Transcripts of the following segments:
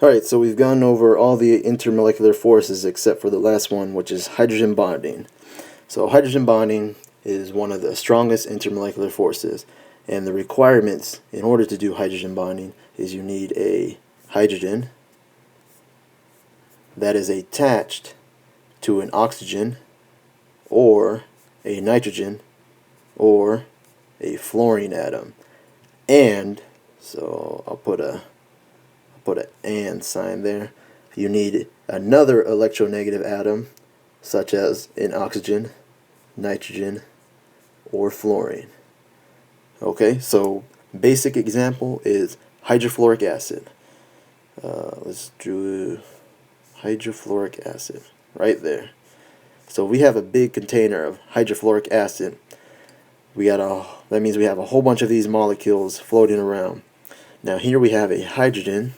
Alright, so we've gone over all the intermolecular forces except for the last one, which is hydrogen bonding. So hydrogen bonding is one of the strongest intermolecular forces, and the requirements in order to do hydrogen bonding is you need a hydrogen that is attached to an oxygen or a nitrogen or a fluorine atom. And, so I'll put an and sign there. You need another electronegative atom, such as an oxygen, nitrogen, or fluorine. Okay, so basic example is hydrofluoric acid. Let's do hydrofluoric acid right there. So we have a big container of hydrofluoric acid. That means we have a whole bunch of these molecules floating around. Now here we have a hydrogen,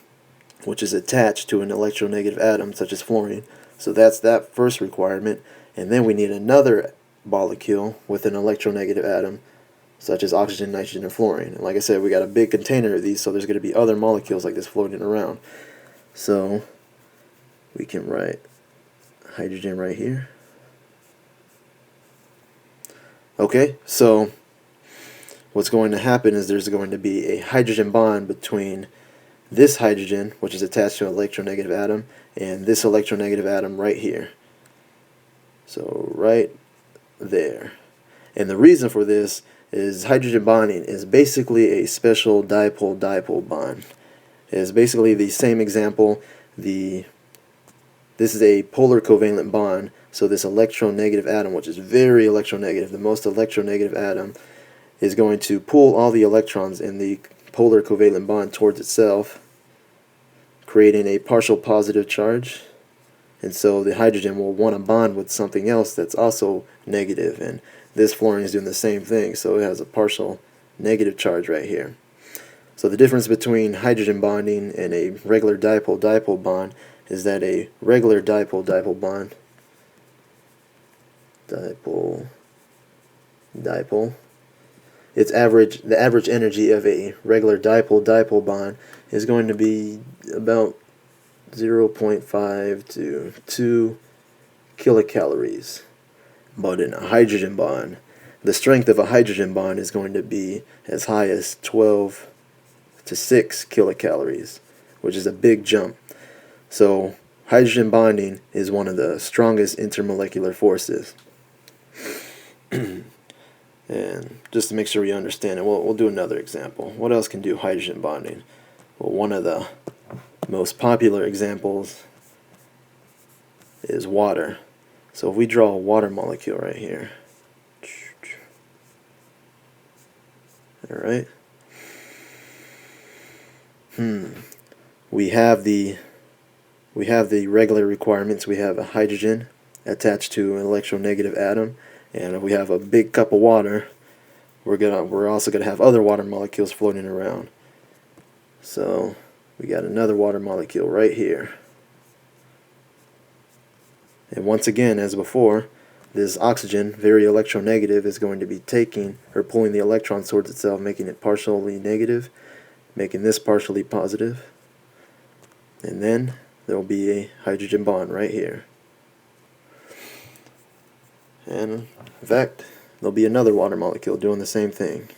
which is attached to an electronegative atom such as fluorine. So that's that first requirement. And then we need another molecule with an electronegative atom such as oxygen, nitrogen, or fluorine. And like I said, we got a big container of these, so there's going to be other molecules like this floating around. So we can write hydrogen right here. Okay, so what's going to happen is there's going to be a hydrogen bond between this hydrogen, which is attached to an electronegative atom, and this electronegative atom right here. So right there. And the reason for this is hydrogen bonding is basically a special dipole-dipole bond. It is basically the same example. This is a polar covalent bond, so this electronegative atom, which is very electronegative, the most electronegative atom, is going to pull all the electrons in the polar covalent bond towards itself, creating a partial positive charge. And so the hydrogen will want to bond with something else that's also negative, and this fluorine is doing the same thing, so it has a partial negative charge right here. So the difference between hydrogen bonding and a regular dipole-dipole bond is that a regular dipole-dipole bond, the average energy of a regular dipole-dipole bond is going to be about 0.5 to 2 kilocalories. But in a hydrogen bond, the strength of a hydrogen bond is going to be as high as 12 to 6 kilocalories, which is a big jump. So hydrogen bonding is one of the strongest intermolecular forces. And just to make sure you understand it, we'll do another example. What else can do hydrogen bonding? Well, one of the most popular examples is water. So if we draw a water molecule right here, alright, we have the regular requirements. We have a hydrogen attached to an electronegative atom, and if we have a big cup of water, we're also gonna have other water molecules floating around. So we got another water molecule right here. And once again, as before, this oxygen, very electronegative, is going to be taking or pulling the electrons towards itself, making it partially negative, making this partially positive. And then there will be a hydrogen bond right here. And in fact, there'll be another water molecule doing the same thing.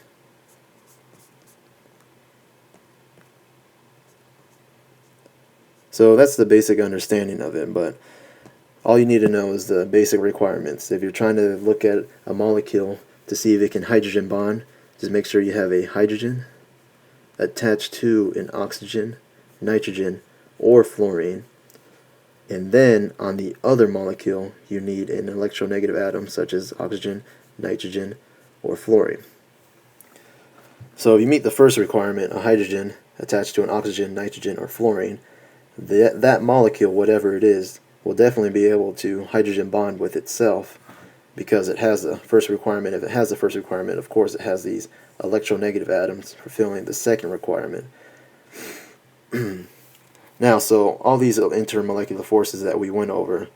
So that's the basic understanding of it, but all you need to know is the basic requirements. If you're trying to look at a molecule to see if it can hydrogen bond, just make sure you have a hydrogen attached to an oxygen, nitrogen, or fluorine. And then on the other molecule, you need an electronegative atom such as oxygen, nitrogen, or fluorine. So if you meet the first requirement, a hydrogen attached to an oxygen, nitrogen, or fluorine, that molecule, whatever it is, will definitely be able to hydrogen bond with itself because it has the first requirement. If it has the first requirement, of course it has these electronegative atoms fulfilling the second requirement. Now, so all these intermolecular forces that we went over,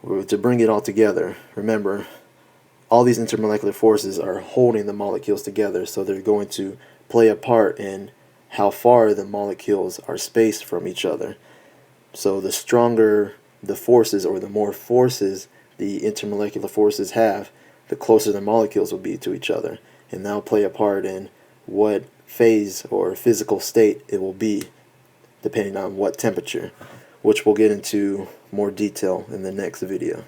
to bring it all together, remember, all these intermolecular forces are holding the molecules together, so they're going to play a part in how far the molecules are spaced from each other. So the stronger the forces, or the more forces the intermolecular forces have, the closer the molecules will be to each other, and that'll play a part in what phase or physical state it will be depending on what temperature, which we'll get into more detail in the next video.